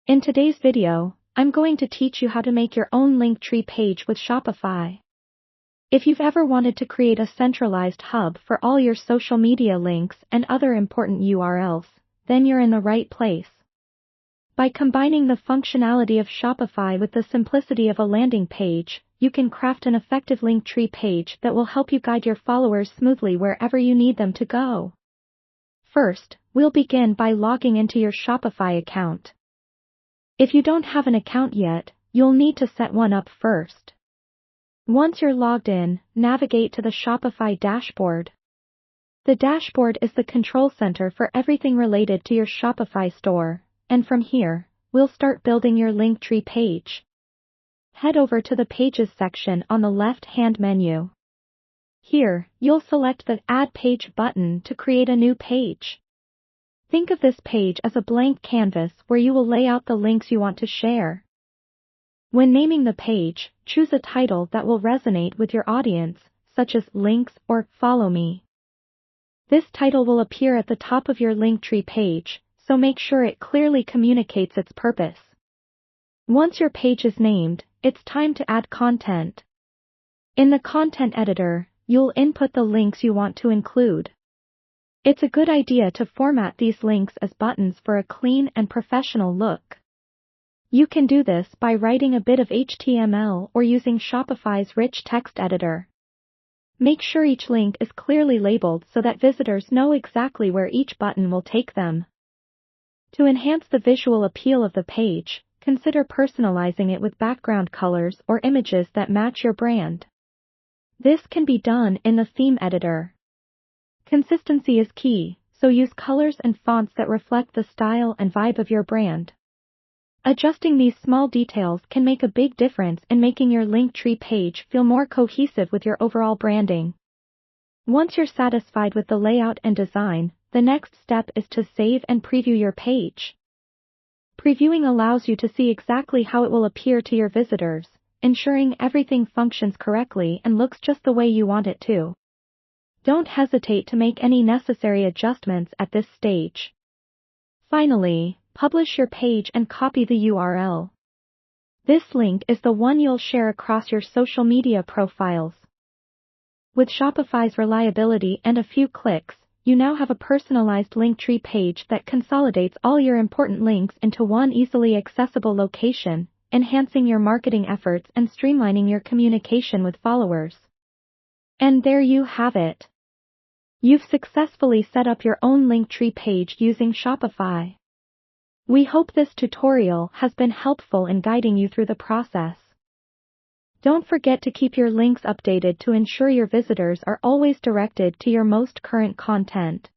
In today's video, I'm going to teach you how to make your own Linktree page with Shopify. If you've ever wanted to create a centralized hub for all your social media links and other important URLs, then you're in the right place. By combining the functionality of Shopify with the simplicity of a landing page, you can craft an effective Linktree page that will help you guide your followers smoothly wherever you need them to go. First, we'll begin by logging into your Shopify account. If you don't have an account yet, you'll need to set one up first. Once you're logged in, navigate to the Shopify dashboard. The dashboard is the control center for everything related to your Shopify store, and from here, we'll start building your Linktree page. Head over to the Pages section on the left-hand menu. Here, you'll select the Add Page button to create a new page. Think of this page as a blank canvas where you will lay out the links you want to share. When naming the page, choose a title that will resonate with your audience, such as Links or Follow Me. This title will appear at the top of your Linktree page, so make sure it clearly communicates its purpose. Once your page is named, it's time to add content. In the content editor, you'll input the links you want to include. It's a good idea to format these links as buttons for a clean and professional look. You can do this by writing a bit of HTML or using Shopify's rich text editor. Make sure each link is clearly labeled so that visitors know exactly where each button will take them. To enhance the visual appeal of the page, consider personalizing it with background colors or images that match your brand. This can be done in the theme editor. Consistency is key, so use colors and fonts that reflect the style and vibe of your brand. Adjusting these small details can make a big difference in making your Linktree page feel more cohesive with your overall branding. Once you're satisfied with the layout and design, the next step is to save and preview your page. Previewing allows you to see exactly how it will appear to your visitors, ensuring everything functions correctly and looks just the way you want it to. Don't hesitate to make any necessary adjustments at this stage. Finally, publish your page and copy the URL. This link is the one you'll share across your social media profiles. With Shopify's reliability and a few clicks, you now have a personalized Linktree page that consolidates all your important links into one easily accessible location, enhancing your marketing efforts and streamlining your communication with followers. And there you have it. You've successfully set up your own Linktree page using Shopify. We hope this tutorial has been helpful in guiding you through the process. Don't forget to keep your links updated to ensure your visitors are always directed to your most current content.